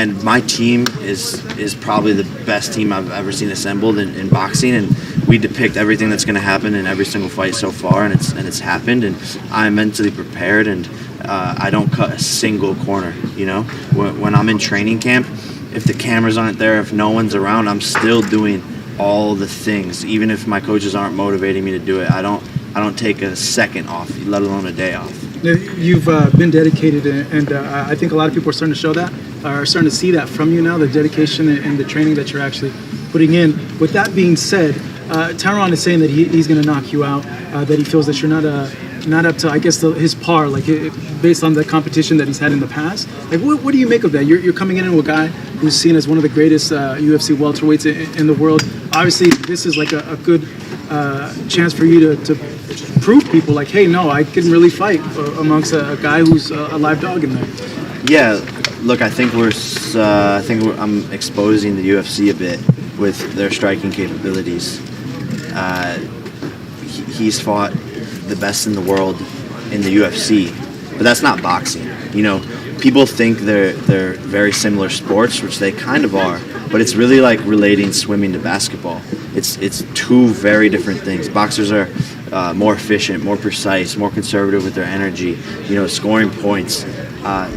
And my team is probably the best team I've ever seen assembled in boxing, and we depict everything that's going to happen in every single fight so far, and it's happened, and I'm mentally prepared, and I don't cut a single corner. You know, when I'm in training camp, if the cameras aren't there, if no one's around, I'm still doing all the things, even if my coaches aren't motivating me to do it. I don't take a second off, let alone a day off. You've been dedicated, and I think a lot of people are starting to show that, are starting to see that from you now, the dedication and the training that you're actually putting in. With that being said, Tyron is saying that he's going to knock you out, that he feels that you're not up to, I guess, his par, like based on the competition that he's had in the past. Like, what do you make of that? You're coming in with a guy who's seen as one of the greatest UFC welterweights in the world. Obviously, this is like a good chance for you to prove people, like, hey, no, I can really fight amongst a guy who's a live dog in there. Yeah, look, I think I'm exposing the UFC a bit with their striking capabilities. He's fought the best in the world in the UFC, but that's not boxing. You know, people think they're very similar sports, which they kind of are, but it's really like relating swimming to basketball. It's two very different things. Boxers are more efficient, more precise, more conservative with their energy. You know, scoring points.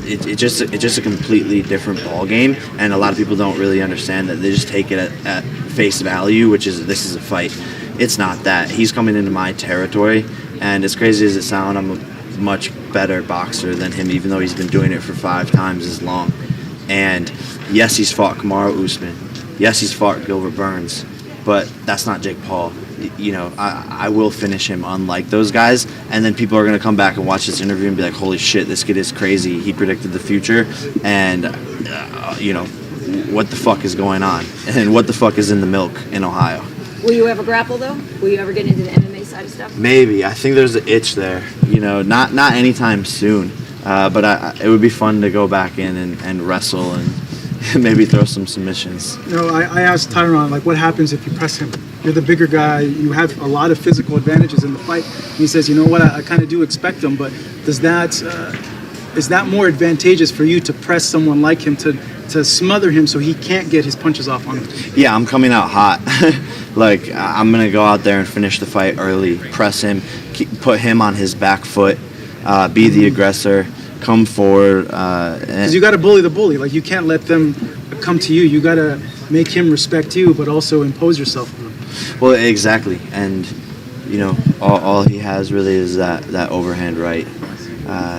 It's just a completely different ball game, and a lot of people don't really understand that. They just take it at face value, which is this is a fight. It's not that. He's coming into my territory, and as crazy as it sounds, I'm a much better boxer than him, even though he's been doing it for 5 times as long. And yes, he's fought Kamaru Usman. Yes, he's fought Gilbert Burns, but that's not Jake Paul. You know, I will finish him unlike those guys, and then people are going to come back and watch this interview and be like, holy shit, this kid is crazy. He predicted the future, and, you know, what the fuck is going on? And what the fuck is in the milk in Ohio? Will you ever grapple, though? Will you ever get into the MMA side of stuff? Maybe. I think there's an itch there. You know, not anytime soon, but it would be fun to go back in and wrestle and maybe throw some submissions. You know, I asked Tyron, like, what happens if you press him? You're the bigger guy. You have a lot of physical advantages in the fight. And he says, you know what, I kind of do expect him, but is that more advantageous for you to press someone like him, to smother him so he can't get his punches off on him? Yeah, I'm coming out hot. Like, I'm going to go out there and finish the fight early, press him, put him on his back foot, be the aggressor, come forward. Because you got to bully the bully. Like, you can't let them come to you. You got to make him respect you, but also impose yourself on him. Well, exactly. And, you know, all he has really is that overhand right.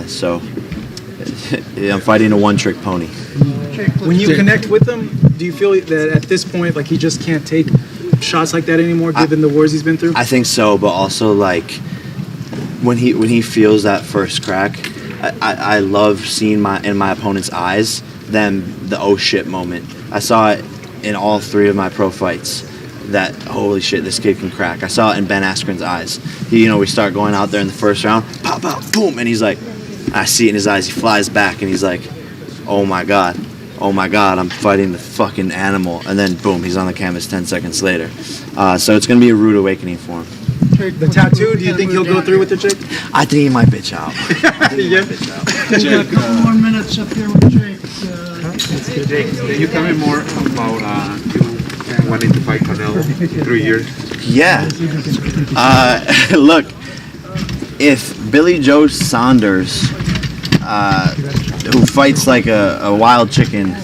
So I'm fighting a one-trick pony. When you connect with him, do you feel that at this point, like, he just can't take shots like that anymore, given the wars he's been through? I think so, but also, like, when he feels that first crack, I love seeing in my opponent's eyes the oh shit moment. I saw it in all 3 of my pro fights. That holy shit, this kid can crack. I saw it in Ben Askren's eyes. We start going out there in the first round, pop, pop, boom, and he's like, I see it in his eyes. He flies back and he's like, oh my god, I'm fighting the fucking animal. And then boom, he's on the canvas 10 seconds later. So it's gonna be a rude awakening for him. The tattoo, do you think he'll go through with it, Jake? I think he might bitch out. Yeah, a couple more minutes up here with Jake. Jake, can you tell me more about you wanting to fight Canelo in 3 years? Yeah. Look, if Billy Joe Saunders, who fights like a wild chicken,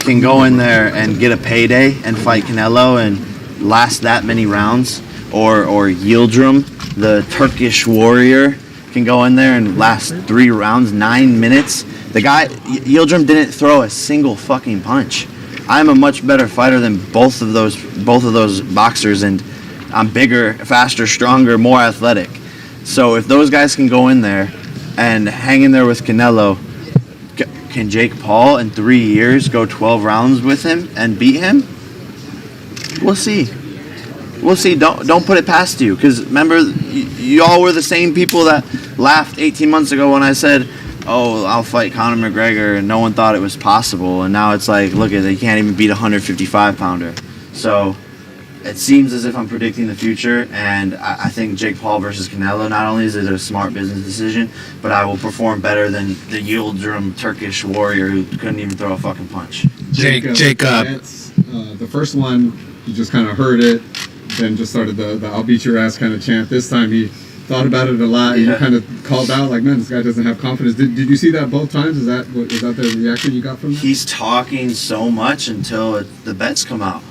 can go in there and get a payday and fight Canelo and last that many rounds, or Yildirim, the Turkish warrior, can go in there and last 3 rounds, 9 minutes. The guy, Yildirim, didn't throw a single fucking punch. I'm a much better fighter than both of those boxers, and I'm bigger, faster, stronger, more athletic. So if those guys can go in there and hang in there with Canelo, can Jake Paul in 3 years go 12 rounds with him and beat him? We'll see. We'll see. Don't put it past you, because remember, you all were the same people that laughed 18 months ago when I said, oh, I'll fight Conor McGregor, and no one thought it was possible. And now it's like, look at it, he can't even beat a 155-pounder. So it seems as if I'm predicting the future, and I think Jake Paul versus Canelo, not only is it a smart business decision, but I will perform better than the Yildirim Turkish warrior who couldn't even throw a fucking punch. Jacob. The first one, you just kind of heard it, then just started the I'll beat your ass kind of chant. This time he thought about it a lot, and you kind of called out like, man, this guy doesn't have confidence. Did you see that both times? Is that the reaction you got from that? He's talking so much until the bets come out.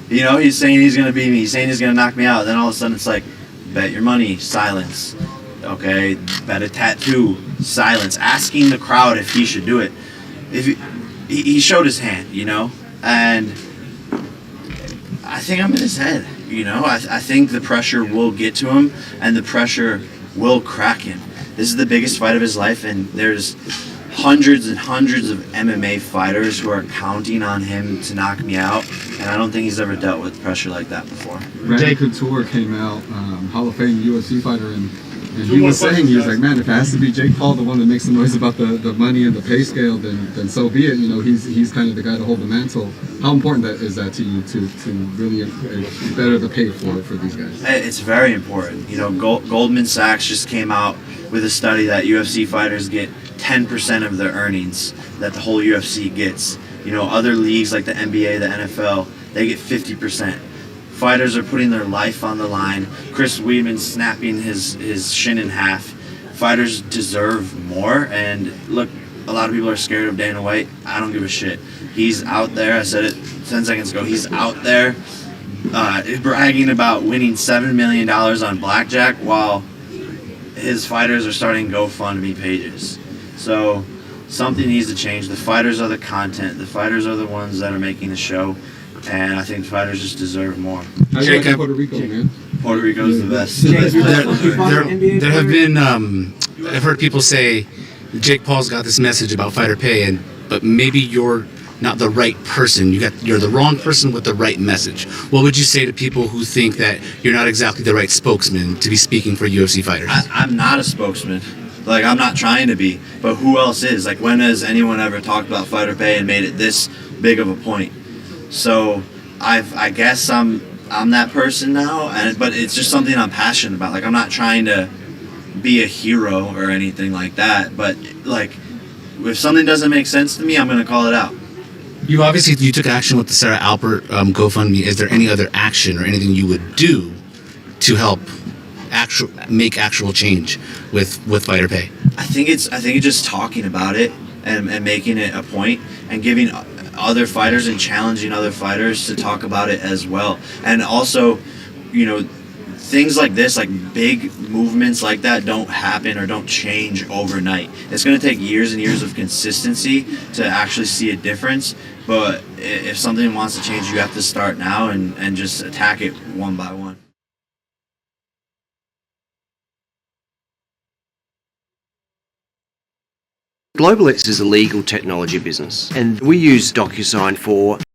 You know, he's saying he's going to beat me. He's saying he's going to knock me out. Then all of a sudden it's like, bet your money, silence. Okay, bet a tattoo, silence. Asking the crowd if he should do it. He showed his hand, you know, and I think I'm in his head. You know, I think the pressure will get to him, and the pressure will crack him. This is the biggest fight of his life, and there's hundreds and hundreds of MMA fighters who are counting on him to knock me out, and I don't think he's ever dealt with pressure like that before. Randy Couture came out, Hall of Fame UFC fighter, and he was saying, he was like, man, if it has to be Jake Paul, the one that makes the noise about the money and the pay scale, then so be it. You know, he's kind of the guy to hold the mantle. How important is that to you to really better the pay for these guys? It's very important. You know, Goldman Sachs just came out with a study that UFC fighters get 10% of their earnings that the whole UFC gets. You know, other leagues like the NBA, the NFL, they get 50%. Fighters are putting their life on the line. Chris Weidman snapping his shin in half. Fighters deserve more, and look, a lot of people are scared of Dana White. I don't give a shit. He's out there, I said it 10 seconds ago, he's out there bragging about winning $7 million on blackjack while his fighters are starting GoFundMe pages. So something needs to change. The fighters are the content. The fighters are the ones that are making the show. And I think the fighters just deserve more. How you like Puerto Rico, man? Puerto Rico's the best. There have been, I've heard people say Jake Paul's got this message about fighter pay, but maybe you're not the right person. You're the wrong person with the right message. What would you say to people who think that you're not exactly the right spokesman to be speaking for UFC fighters? I'm not a spokesman. Like, I'm not trying to be. But who else is? Like, when has anyone ever talked about fighter pay and made it this big of a point? So I guess I'm that person now, but it's just something I'm passionate about. Like, I'm not trying to be a hero or anything like that, but like, if something doesn't make sense to me, I'm gonna call it out. You took action with the Sarah Alpert GoFundMe. Is there any other action or anything you would do to help make actual change with fighter pay? I think it's just talking about it and making it a point and giving other fighters and challenging other fighters to talk about it as well. And also, you know, things like this, like big movements like that, don't happen or don't change overnight. It's going to take years and years of consistency to actually see a difference. But if something wants to change, you have to start now and just attack it one by one. GlobalX is a legal technology business, and we use DocuSign for